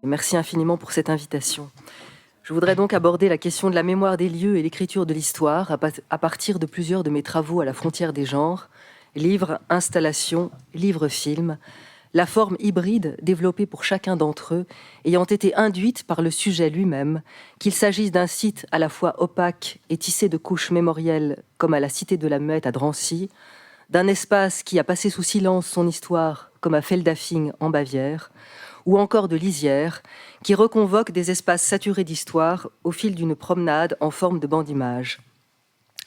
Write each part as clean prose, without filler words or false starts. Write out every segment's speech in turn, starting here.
Merci infiniment pour cette invitation. Je voudrais donc aborder la question de la mémoire des lieux et l'écriture de l'histoire à partir de plusieurs de mes travaux à la frontière des genres, livres, installations, livres-films, la forme hybride développée pour chacun d'entre eux ayant été induite par le sujet lui-même, qu'il s'agisse d'un site à la fois opaque et tissé de couches mémorielles comme à la Cité de la Muette à Drancy, d'un espace qui a passé sous silence son histoire comme à Feldafing en Bavière, ou encore de lisières, qui reconvoquent des espaces saturés d'histoire au fil d'une promenade en forme de banc-d'image.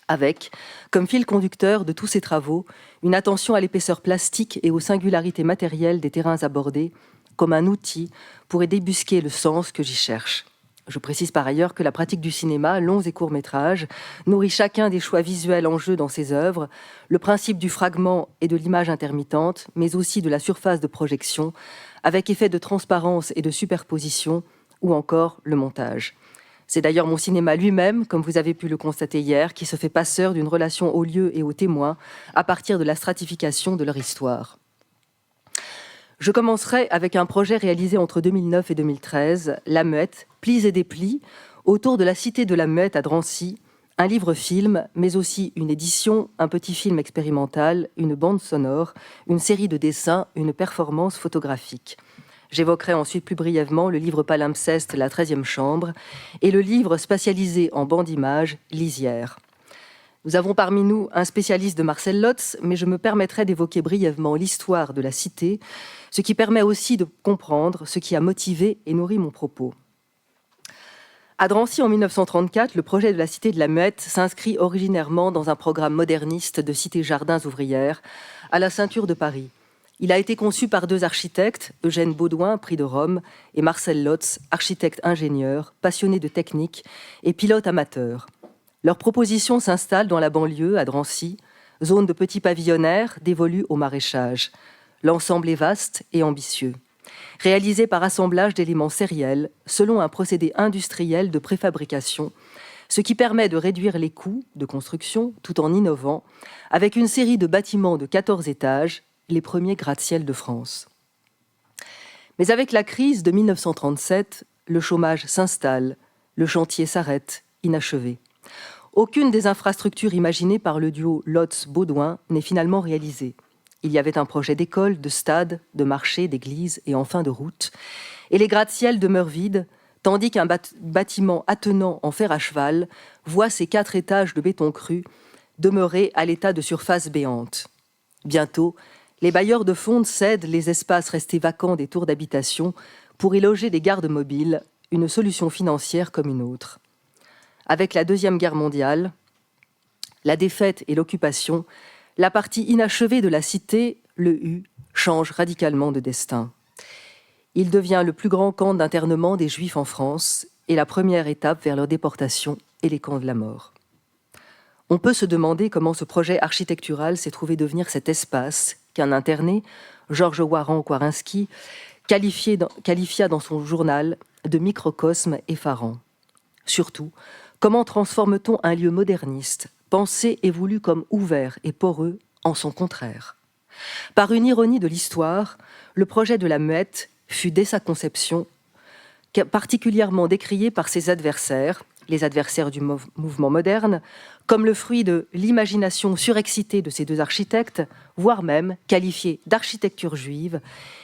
Avec, comme fil conducteur de tous ces travaux, une attention à l'épaisseur plastique et aux singularités matérielles des terrains abordés, comme un outil pour y débusquer le sens que j'y cherche. Je précise par ailleurs que la pratique du cinéma, longs et courts métrages, nourrit chacun des choix visuels en jeu dans ses œuvres, le principe du fragment et de l'image intermittente, mais aussi de la surface de projection, avec effet de transparence et de superposition, ou encore le montage. C'est d'ailleurs mon cinéma lui-même, comme vous avez pu le constater hier, qui se fait passeur d'une relation aux lieux et aux témoins à partir de la stratification de leur histoire. Je commencerai avec un projet réalisé entre 2009 et 2013, La Muette, Plis et déplis, autour de la Cité de la Muette à Drancy, un livre-film, mais aussi une édition, un petit film expérimental, une bande sonore, une série de dessins, une performance photographique. J'évoquerai ensuite plus brièvement le livre palimpseste La 13e chambre et le livre spatialisé en bande-image Lisière. Nous avons parmi nous un spécialiste de Marcel Lotz, mais je me permettrai d'évoquer brièvement l'histoire de la cité, ce qui permet aussi de comprendre ce qui a motivé et nourri mon propos. À Drancy, en 1934, le projet de la Cité de la Muette s'inscrit originairement dans un programme moderniste de cité-jardins ouvrières à la ceinture de Paris. Il a été conçu par deux architectes, Eugène Baudouin, prix de Rome, et Marcel Lotz, architecte-ingénieur, passionné de technique et pilote amateur. Leur proposition s'installe dans la banlieue, à Drancy, zone de petits pavillonnaires dévolus au maraîchage. L'ensemble est vaste et ambitieux. Réalisé par assemblage d'éléments sériels, selon un procédé industriel de préfabrication, ce qui permet de réduire les coûts de construction tout en innovant, avec une série de bâtiments de 14 étages, les premiers gratte-ciel de France. Mais avec la crise de 1937, le chômage s'installe, le chantier s'arrête, inachevé. Aucune des infrastructures imaginées par le duo Lotz-Baudouin n'est finalement réalisée. Il y avait un projet d'école, de stade, de marché, d'église et enfin de route. Et les gratte-ciel demeurent vides, tandis qu'un bâtiment attenant en fer à cheval voit ses 4 étages de béton cru demeurer à l'état de surface béante. Bientôt, les bailleurs de fonds cèdent les espaces restés vacants des tours d'habitation pour y loger des gardes mobiles, une solution financière comme une autre. Avec la Deuxième Guerre mondiale, la défaite et l'occupation, la partie inachevée de la cité, le U, change radicalement de destin. Il devient le plus grand camp d'internement des Juifs en France et la première étape vers leur déportation et les camps de la mort. On peut se demander comment ce projet architectural s'est trouvé devenir cet espace qu'un interné, Georges Waran-Kwarinski, qualifia dans son journal de microcosme effarant. Surtout, comment transforme-t-on un lieu moderniste, pensé et voulu comme ouvert et poreux, en son contraire? Par une ironie de l'histoire, le projet de la Muette fut dès sa conception particulièrement décrié par ses adversaires, les adversaires du mouvement moderne, comme le fruit de l'imagination surexcitée de ces deux architectes, voire même qualifié d'architecture juive,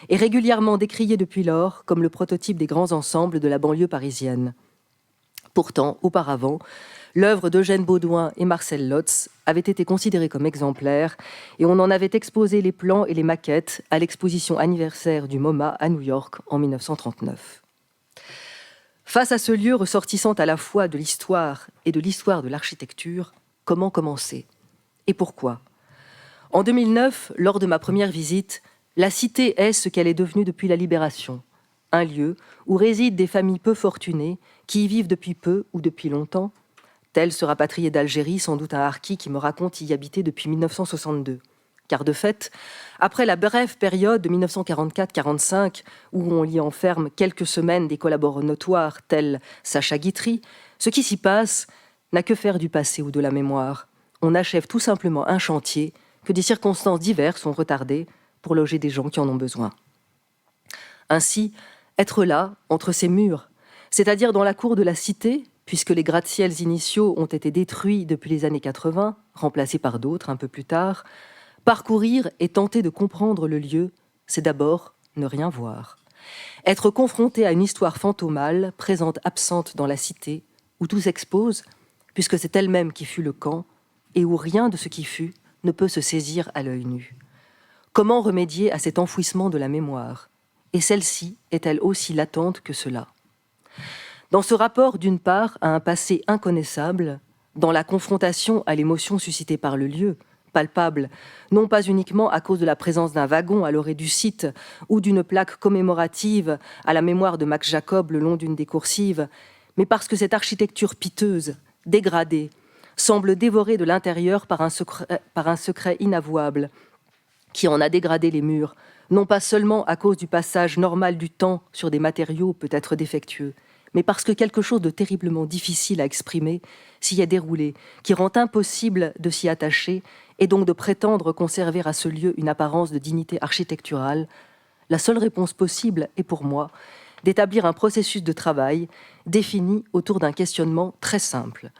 et régulièrement décrié depuis lors comme le prototype des grands ensembles de la banlieue parisienne. Pourtant, auparavant, l'œuvre d'Eugène Baudouin et Marcel Lotz avait été considérée comme exemplaire et on en avait exposé les plans et les maquettes à l'exposition anniversaire du MoMA à New York en 1939. Face à ce lieu ressortissant à la fois de l'histoire et de l'histoire de l'architecture, comment commencer? Et pourquoi? En 2009, lors de ma première visite, la cité est ce qu'elle est devenue depuis la Libération. Un lieu où résident des familles peu fortunées qui y vivent depuis peu ou depuis longtemps. Tel ce rapatrié d'Algérie, sans doute un harki qui me raconte y habiter depuis 1962. Car de fait, après la brève période de 1944-45, où on y enferme quelques semaines des collaborateurs notoires tels Sacha Guitry, ce qui s'y passe n'a que faire du passé ou de la mémoire. On achève tout simplement un chantier que des circonstances diverses ont retardé pour loger des gens qui en ont besoin. Ainsi, Être là, entre ces murs, c'est-à-dire dans la cour de la cité, puisque les gratte-ciels initiaux ont été détruits depuis les années 80, remplacés par d'autres un peu plus tard, parcourir et tenter de comprendre le lieu, c'est d'abord ne rien voir. Être confronté à une histoire fantomale, présente absente dans la cité, où tout s'expose, puisque c'est elle-même qui fut le camp, et où rien de ce qui fut ne peut se saisir à l'œil nu. Comment remédier à cet enfouissement de la mémoire? Et celle-ci est-elle aussi latente que cela? Dans ce rapport, d'une part, à un passé inconnaissable, dans la confrontation à l'émotion suscitée par le lieu, palpable, non pas uniquement à cause de la présence d'un wagon à l'orée du site ou d'une plaque commémorative à la mémoire de Max Jacob le long d'une des coursives, mais parce que cette architecture piteuse, dégradée, semble dévorée de l'intérieur par un secret inavouable, qui en a dégradé les murs, non pas seulement à cause du passage normal du temps sur des matériaux peut-être défectueux, mais parce que quelque chose de terriblement difficile à exprimer s'y est déroulé, qui rend impossible de s'y attacher et donc de prétendre conserver à ce lieu une apparence de dignité architecturale. La seule réponse possible est pour moi d'établir un processus de travail défini autour d'un questionnement très simple.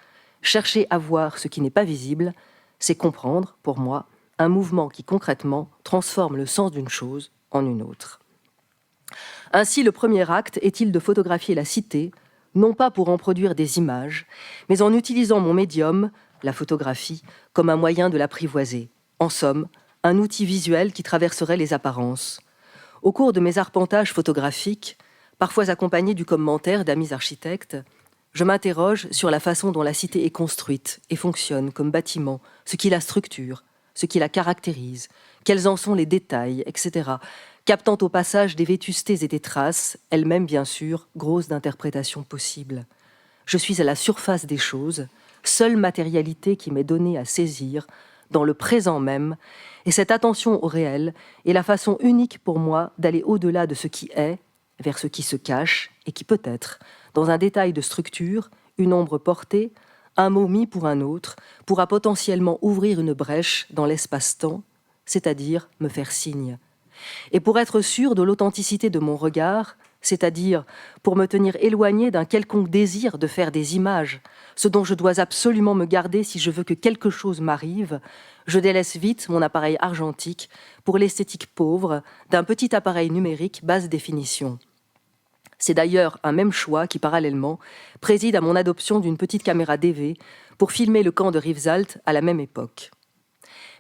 Chercher à voir ce qui n'est pas visible, c'est comprendre, pour moi, un mouvement qui concrètement transforme le sens d'une chose en une autre. Ainsi, le premier acte est-il de photographier la cité, non pas pour en produire des images, mais en utilisant mon médium, la photographie, comme un moyen de l'apprivoiser. En somme, un outil visuel qui traverserait les apparences. Au cours de mes arpentages photographiques, parfois accompagnés du commentaire d'amis architectes, je m'interroge sur la façon dont la cité est construite et fonctionne comme bâtiment, ce qui la structure, ce qui la caractérise, quels en sont les détails, etc., captant au passage des vétustés et des traces, elles-mêmes bien sûr, grosses d'interprétations possibles. Je suis à la surface des choses, seule matérialité qui m'est donnée à saisir, dans le présent même, et cette attention au réel est la façon unique pour moi d'aller au-delà de ce qui est, vers ce qui se cache, et qui peut être, dans un détail de structure, une ombre portée, un mot mis pour un autre, pourra potentiellement ouvrir une brèche dans l'espace-temps, c'est-à-dire me faire signe. Et pour être sûr de l'authenticité de mon regard, c'est-à-dire pour me tenir éloigné d'un quelconque désir de faire des images, ce dont je dois absolument me garder si je veux que quelque chose m'arrive, je délaisse vite mon appareil argentique pour l'esthétique pauvre d'un petit appareil numérique basse définition. C'est d'ailleurs un même choix qui, parallèlement, préside à mon adoption d'une petite caméra DV pour filmer le camp de Rivesaltes à la même époque.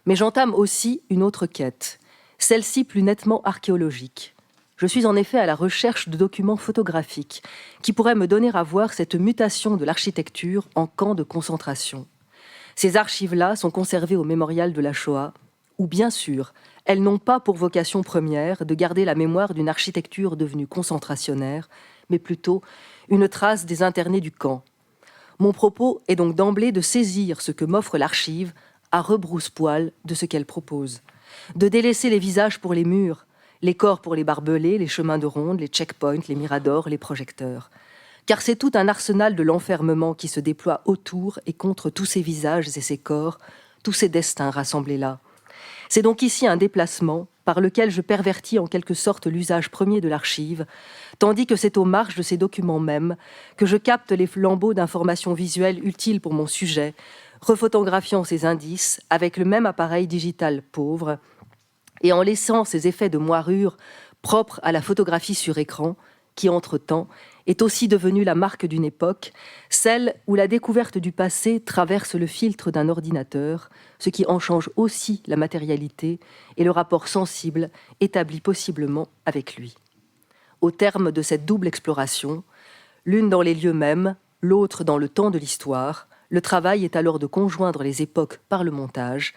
Mais j'entame aussi une autre quête, celle-ci plus nettement archéologique. Je suis en effet à la recherche de documents photographiques qui pourraient me donner à voir cette mutation de l'architecture en camp de concentration. Ces archives-là sont conservées au mémorial de la Shoah, où bien sûr, elles n'ont pas pour vocation première de garder la mémoire d'une architecture devenue concentrationnaire, mais plutôt une trace des internés du camp. Mon propos est donc d'emblée de saisir ce que m'offre l'archive à rebrousse-poil de ce qu'elle propose, de délaisser les visages pour les murs, les corps pour les barbelés, les chemins de ronde, les checkpoints, les miradors, les projecteurs. Car c'est tout un arsenal de l'enfermement qui se déploie autour et contre tous ces visages et ces corps, tous ces destins rassemblés là. C'est donc ici un déplacement par lequel je pervertis en quelque sorte l'usage premier de l'archive, tandis que c'est aux marges de ces documents mêmes que je capte les flambeaux d'informations visuelles utiles pour mon sujet, refotographiant ces indices avec le même appareil digital pauvre, et en laissant ces effets de moirure propres à la photographie sur écran, qui, entre-temps, est aussi devenue la marque d'une époque, celle où la découverte du passé traverse le filtre d'un ordinateur, ce qui en change aussi la matérialité et le rapport sensible établi possiblement avec lui. Au terme de cette double exploration, l'une dans les lieux mêmes, l'autre dans le temps de l'histoire, le travail est alors de conjoindre les époques par le montage,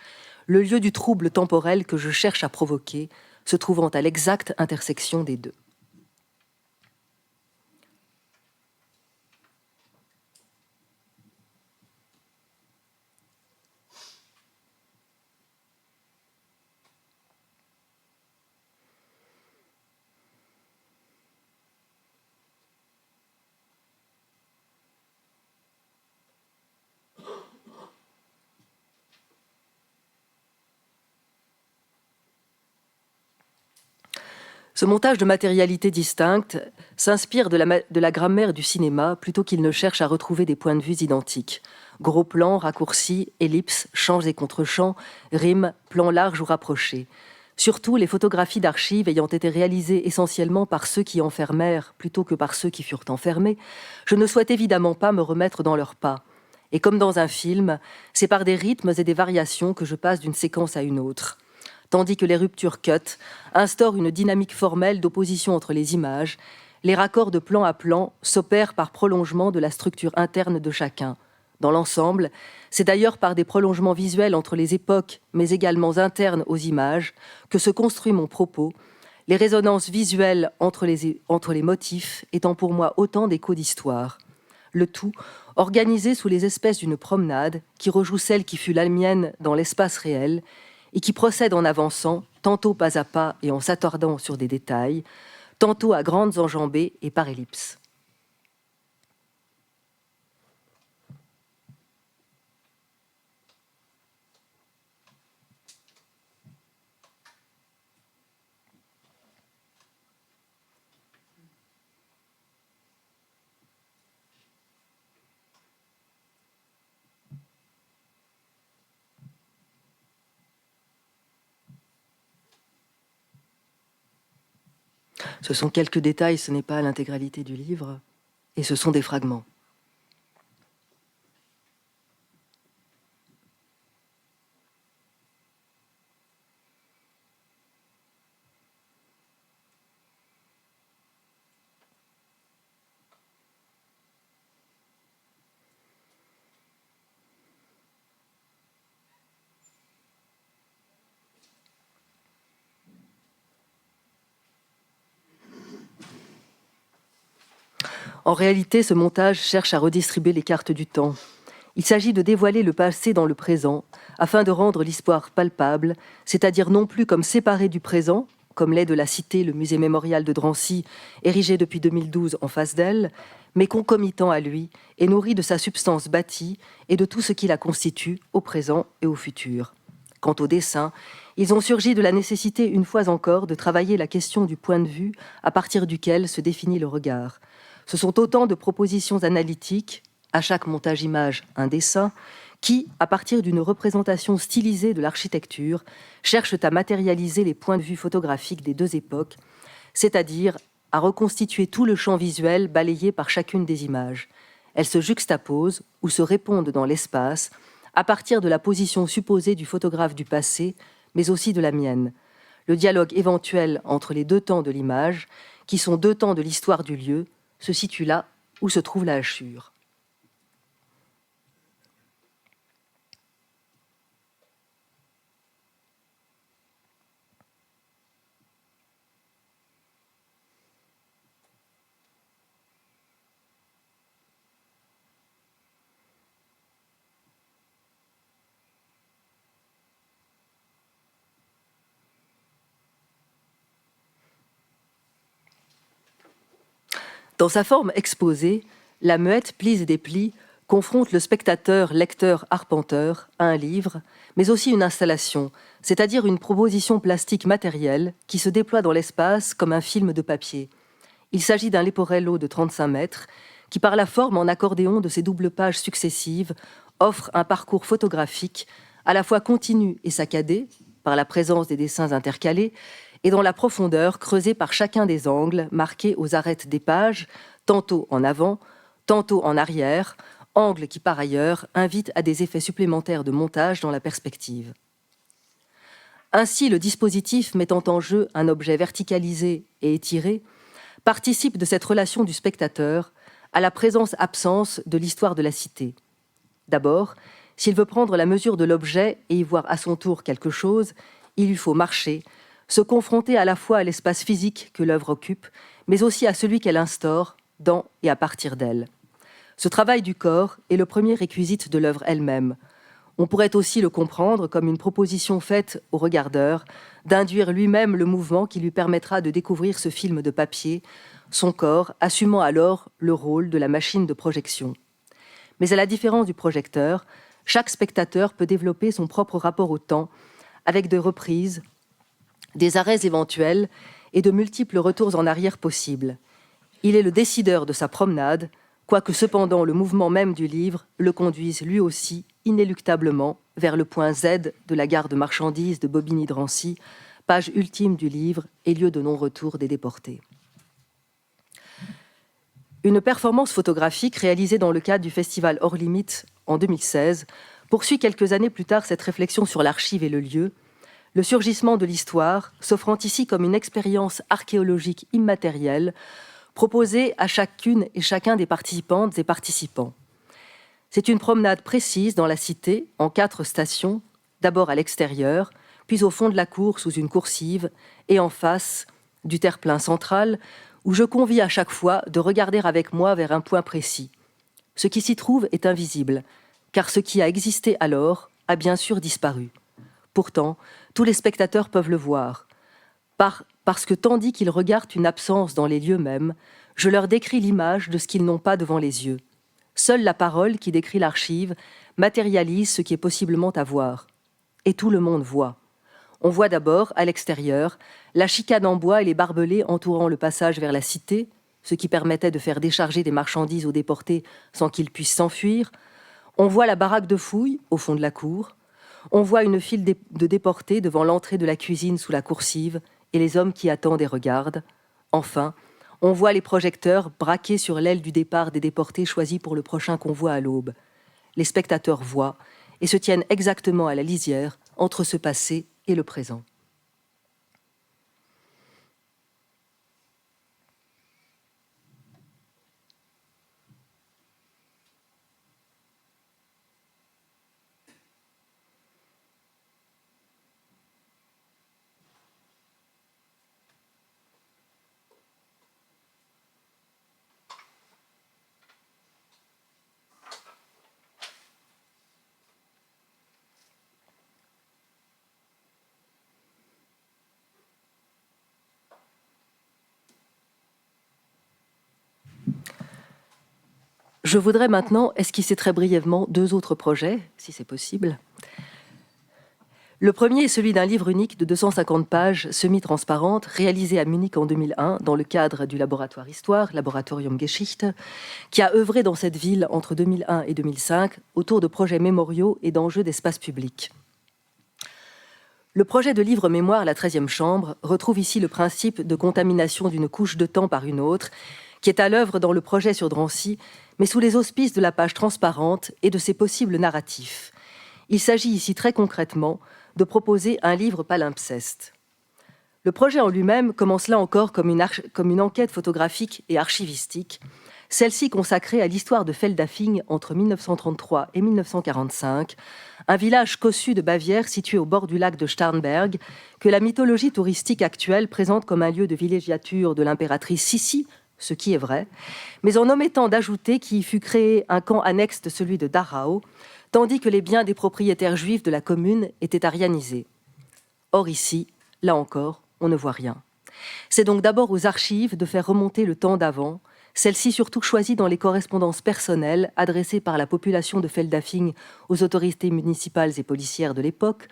le lieu du trouble temporel que je cherche à provoquer, se trouvant à l'exacte intersection des deux. Ce montage de matérialités distinctes s'inspire de la grammaire du cinéma plutôt qu'il ne cherche à retrouver des points de vue identiques. Gros plans, raccourcis, ellipses, champs et contre-champs, rimes, plans larges ou rapprochés. Surtout, les photographies d'archives ayant été réalisées essentiellement par ceux qui enfermèrent plutôt que par ceux qui furent enfermés, je ne souhaite évidemment pas me remettre dans leurs pas. Et comme dans un film, c'est par des rythmes et des variations que je passe d'une séquence à une autre. Tandis que les ruptures cut instaurent une dynamique formelle d'opposition entre les images, les raccords de plan à plan s'opèrent par prolongement de la structure interne de chacun. Dans l'ensemble, c'est d'ailleurs par des prolongements visuels entre les époques, mais également internes aux images, que se construit mon propos, les résonances visuelles entre les motifs étant pour moi autant d'échos d'histoire. Le tout organisé sous les espèces d'une promenade qui rejoue celle qui fut la mienne dans l'espace réel et qui procède en avançant, tantôt pas à pas et en s'attardant sur des détails, tantôt à grandes enjambées et par ellipses. Ce sont quelques détails, ce n'est pas l'intégralité du livre, et ce sont des fragments. En réalité, ce montage cherche à redistribuer les cartes du temps. Il s'agit de dévoiler le passé dans le présent, afin de rendre l'histoire palpable, c'est-à-dire non plus comme séparée du présent, comme l'est de la Cité, le musée mémorial de Drancy, érigé depuis 2012 en face d'elle, mais concomitant à lui et nourri de sa substance bâtie et de tout ce qui la constitue au présent et au futur. Quant au dessin, ils ont surgi de la nécessité, une fois encore, de travailler la question du point de vue à partir duquel se définit le regard. Ce sont autant de propositions analytiques, à chaque montage image un dessin, qui, à partir d'une représentation stylisée de l'architecture, cherchent à matérialiser les points de vue photographiques des deux époques, c'est-à-dire à reconstituer tout le champ visuel balayé par chacune des images. Elles se juxtaposent ou se répondent dans l'espace, à partir de la position supposée du photographe du passé, mais aussi de la mienne. Le dialogue éventuel entre les deux temps de l'image, qui sont deux temps de l'histoire du lieu, se situe là où se trouve la hachure. Dans sa forme exposée, la muette Plis et déplie confronte le spectateur, lecteur, arpenteur à un livre, mais aussi une installation, c'est-à-dire une proposition plastique matérielle qui se déploie dans l'espace comme un film de papier. Il s'agit d'un Leporello de 35 mètres qui, par la forme en accordéon de ses doubles pages successives, offre un parcours photographique à la fois continu et saccadé, par la présence des dessins intercalés, et dans la profondeur creusée par chacun des angles marqués aux arêtes des pages, tantôt en avant, tantôt en arrière, angles qui par ailleurs invitent à des effets supplémentaires de montage dans la perspective. Ainsi, le dispositif mettant en jeu un objet verticalisé et étiré participe de cette relation du spectateur à la présence-absence de l'histoire de la cité. D'abord, s'il veut prendre la mesure de l'objet et y voir à son tour quelque chose, il lui faut marcher, se confronter à la fois à l'espace physique que l'œuvre occupe, mais aussi à celui qu'elle instaure dans et à partir d'elle. Ce travail du corps est le premier réquisite de l'œuvre elle-même. On pourrait aussi le comprendre comme une proposition faite au regardeur d'induire lui-même le mouvement qui lui permettra de découvrir ce film de papier, son corps assumant alors le rôle de la machine de projection. Mais à la différence du projecteur, chaque spectateur peut développer son propre rapport au temps, avec des reprises, des arrêts éventuels et de multiples retours en arrière possibles. Il est le décideur de sa promenade, quoique cependant le mouvement même du livre le conduise lui aussi inéluctablement vers le point Z de la gare de marchandises de Bobigny-Drancy, page ultime du livre et lieu de non-retour des déportés. Une performance photographique réalisée dans le cadre du festival Hors Limites en 2016 poursuit quelques années plus tard cette réflexion sur l'archive et le lieu, le surgissement de l'histoire s'offrant ici comme une expérience archéologique immatérielle proposée à chacune et chacun des participantes et participants. C'est une promenade précise dans la cité, en 4 stations, d'abord à l'extérieur, puis au fond de la cour sous une coursive, et en face du terre-plein central, où je convie à chaque fois de regarder avec moi vers un point précis. Ce qui s'y trouve est invisible, car ce qui a existé alors a bien sûr disparu. Pourtant, tous les spectateurs peuvent le voir, parce que tandis qu'ils regardent une absence dans les lieux mêmes, je leur décris l'image de ce qu'ils n'ont pas devant les yeux. Seule la parole qui décrit l'archive matérialise ce qui est possiblement à voir. Et tout le monde voit. On voit d'abord, à l'extérieur, la chicane en bois et les barbelés entourant le passage vers la cité, ce qui permettait de faire décharger des marchandises aux déportés sans qu'ils puissent s'enfuir. On voit la baraque de fouilles au fond de la cour. On voit une file de déportés devant l'entrée de la cuisine sous la coursive et les hommes qui attendent et regardent. Enfin, on voit les projecteurs braqués sur l'aile du départ des déportés choisis pour le prochain convoi à l'aube. Les spectateurs voient et se tiennent exactement à la lisière entre ce passé et le présent. Je voudrais maintenant esquisser très brièvement 2 autres projets, si c'est possible. Le premier est celui d'un livre unique de 250 pages semi-transparentes, réalisé à Munich en 2001 dans le cadre du laboratoire Histoire, Laboratorium Geschichte, qui a œuvré dans cette ville entre 2001 et 2005 autour de projets mémoriaux et d'enjeux d'espace public. Le projet de livre mémoire La 13e chambre retrouve ici le principe de contamination d'une couche de temps par une autre, qui est à l'œuvre dans le projet sur Drancy, mais sous les auspices de la page transparente et de ses possibles narratifs. Il s'agit ici très concrètement de proposer un livre palimpseste. Le projet en lui-même commence là encore comme une enquête photographique et archivistique, celle-ci consacrée à l'histoire de Feldafing entre 1933 et 1945, un village cossu de Bavière situé au bord du lac de Starnberg, que la mythologie touristique actuelle présente comme un lieu de villégiature de l'impératrice Sissi, ce qui est vrai, mais en omettant d'ajouter qu'il y fut créé un camp annexe de celui de Dachau, tandis que les biens des propriétaires juifs de la commune étaient arianisés. Or ici, là encore, on ne voit rien. C'est donc d'abord aux archives de faire remonter le temps d'avant, celles-ci surtout choisies dans les correspondances personnelles adressées par la population de Feldafing aux autorités municipales et policières de l'époque,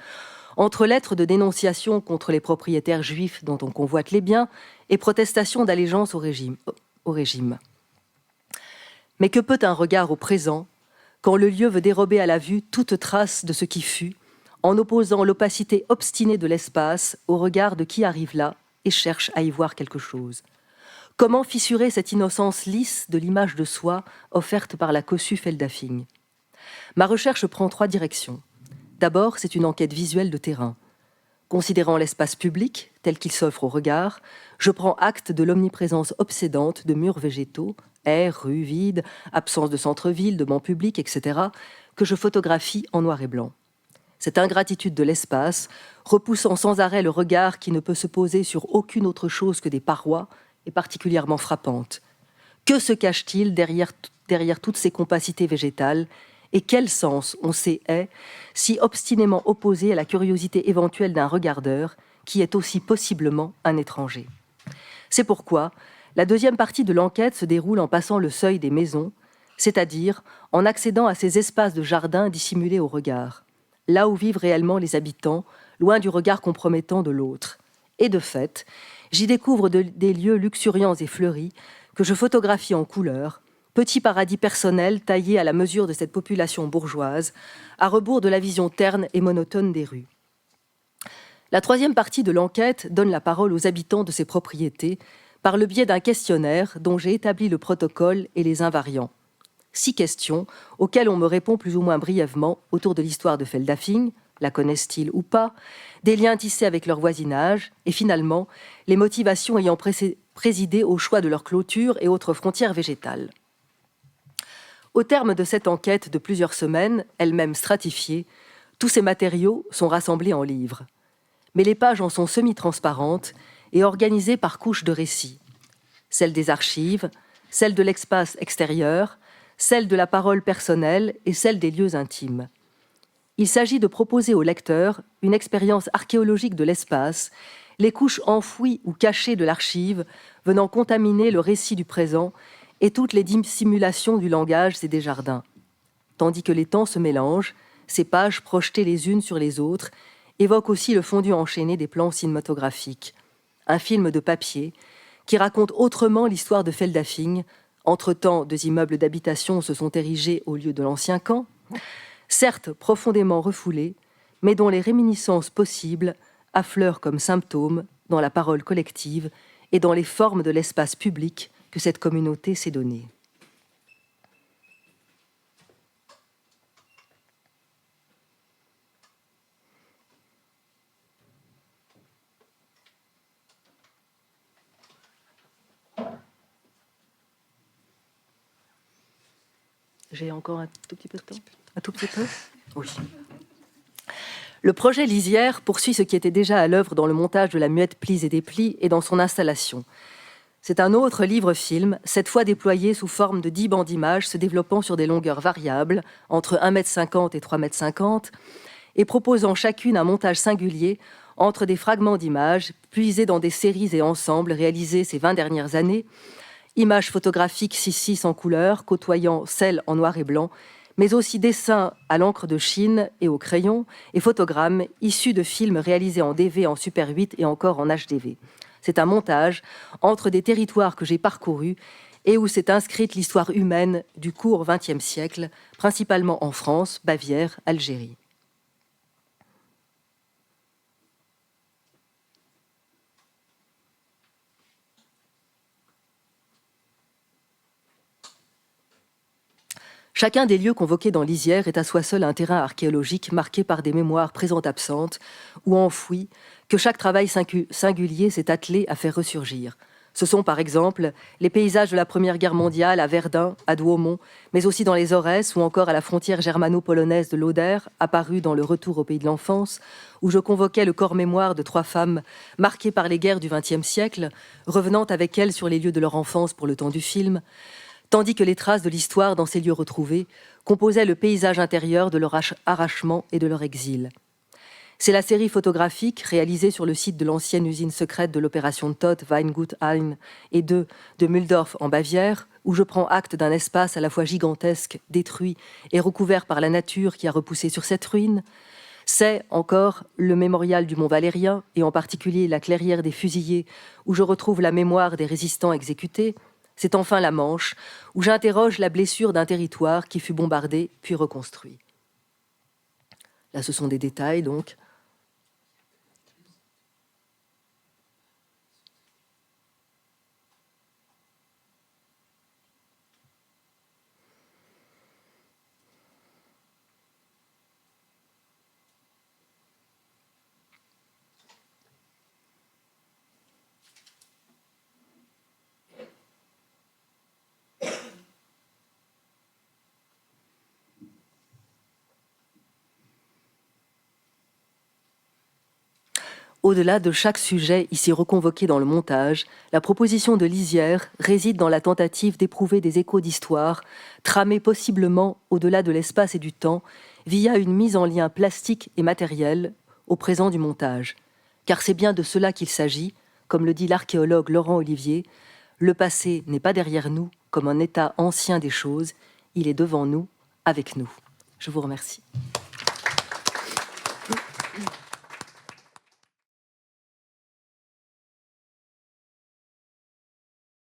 entre lettres de dénonciation contre les propriétaires juifs dont on convoite les biens et protestations d'allégeance au régime. Mais que peut un regard au présent quand le lieu veut dérober à la vue toute trace de ce qui fut, en opposant l'opacité obstinée de l'espace au regard de qui arrive là et cherche à y voir quelque chose? Comment fissurer cette innocence lisse de l'image de soi offerte par la cossue Feldafing? Ma recherche prend 3 directions. D'abord, c'est une enquête visuelle de terrain. Considérant l'espace public tel qu'il s'offre au regard, je prends acte de l'omniprésence obsédante de murs végétaux, airs, rues vides, absence de centre-ville, de bancs publics, etc., que je photographie en noir et blanc. Cette ingratitude de l'espace, repoussant sans arrêt le regard qui ne peut se poser sur aucune autre chose que des parois, est particulièrement frappante. Que se cache-t-il derrière toutes ces compacités végétales, et quel sens on sait est si obstinément opposé à la curiosité éventuelle d'un regardeur qui est aussi possiblement un étranger. C'est pourquoi la deuxième partie de l'enquête se déroule en passant le seuil des maisons, c'est-à-dire en accédant à ces espaces de jardin dissimulés au regard, là où vivent réellement les habitants, loin du regard compromettant de l'autre. Et de fait, J'y découvre des lieux luxuriants et fleuris que je photographie en couleurs, petit paradis personnel taillé à la mesure de cette population bourgeoise, à rebours de la vision terne et monotone des rues. La troisième partie de l'enquête donne la parole aux habitants de ces propriétés par le biais d'un questionnaire dont j'ai établi le protocole et les invariants. 6 questions auxquelles on me répond plus ou moins brièvement autour de l'histoire de Feldafing, la connaissent-ils ou pas, des liens tissés avec leur voisinage et finalement les motivations ayant présidé au choix de leur clôture et autres frontières végétales. Au terme de cette enquête de plusieurs semaines, elle-même stratifiée, tous ces matériaux sont rassemblés en livres. Mais les pages en sont semi-transparentes et organisées par couches de récits. Celles des archives, celles de l'espace extérieur, celles de la parole personnelle et celles des lieux intimes. Il s'agit de proposer au lecteur une expérience archéologique de l'espace, les couches enfouies ou cachées de l'archive venant contaminer le récit du présent et toutes les dissimulations du langage et des jardins. Tandis que les temps se mélangent, ces pages projetées les unes sur les autres évoquent aussi le fondu enchaîné des plans cinématographiques. Un film de papier qui raconte autrement l'histoire de Feldafing. Entre-temps, 2 immeubles d'habitation se sont érigés au lieu de l'ancien camp, certes profondément refoulés, mais dont les réminiscences possibles affleurent comme symptômes dans la parole collective et dans les formes de l'espace public que cette communauté s'est donnée. J'ai encore un tout petit peu de temps ? Un tout petit peu ? Oui. Le projet Lisière poursuit ce qui était déjà à l'œuvre dans le montage de la muette Plis et Déplis et dans son installation. C'est un autre livre-film, cette fois déployé sous forme de 10 bandes d'images se développant sur des longueurs variables, entre 1,50 m et 3,50 m, et proposant chacune un montage singulier entre des fragments d'images puisés dans des séries et ensembles réalisés ces 20 dernières années, images photographiques 6:6 en couleur, côtoyant celles en noir et blanc, mais aussi dessins à l'encre de Chine et au crayon, et photogrammes issus de films réalisés en DV, en Super 8 et encore en HDV. C'est un montage entre des territoires que j'ai parcourus et où s'est inscrite l'histoire humaine du court XXe siècle, principalement en France, Bavière, Algérie. Chacun des lieux convoqués dans Lisière est à soi seul un terrain archéologique marqué par des mémoires présentes-absentes ou enfouies que chaque travail singulier s'est attelé à faire ressurgir. Ce sont par exemple les paysages de la Première Guerre mondiale à Verdun, à Douaumont, mais aussi dans les Aurès ou encore à la frontière germano-polonaise de l'Oder, apparue dans le Retour au pays de l'enfance, où je convoquais le corps-mémoire de 3 femmes marquées par les guerres du XXe siècle, revenant avec elles sur les lieux de leur enfance pour le temps du film, tandis que les traces de l'histoire dans ces lieux retrouvés composaient le paysage intérieur de leur arrachement et de leur exil. C'est la série photographique réalisée sur le site de l'ancienne usine secrète de l'opération Todt, Weingut-Hain et de Mulhdorf en Bavière, où je prends acte d'un espace à la fois gigantesque, détruit et recouvert par la nature qui a repoussé sur cette ruine. C'est encore le mémorial du Mont Valérien, et en particulier la clairière des fusillés, où je retrouve la mémoire des résistants exécutés. C'est enfin la Manche, où j'interroge la blessure d'un territoire qui fut bombardé puis reconstruit. Là, ce sont des détails, donc. Au-delà de chaque sujet ici reconvoqué dans le montage, la proposition de Lisière réside dans la tentative d'éprouver des échos d'histoire, tramés possiblement au-delà de l'espace et du temps, via une mise en lien plastique et matérielle au présent du montage. Car c'est bien de cela qu'il s'agit, comme le dit l'archéologue Laurent Olivier, le passé n'est pas derrière nous comme un état ancien des choses, il est devant nous, avec nous. Je vous remercie.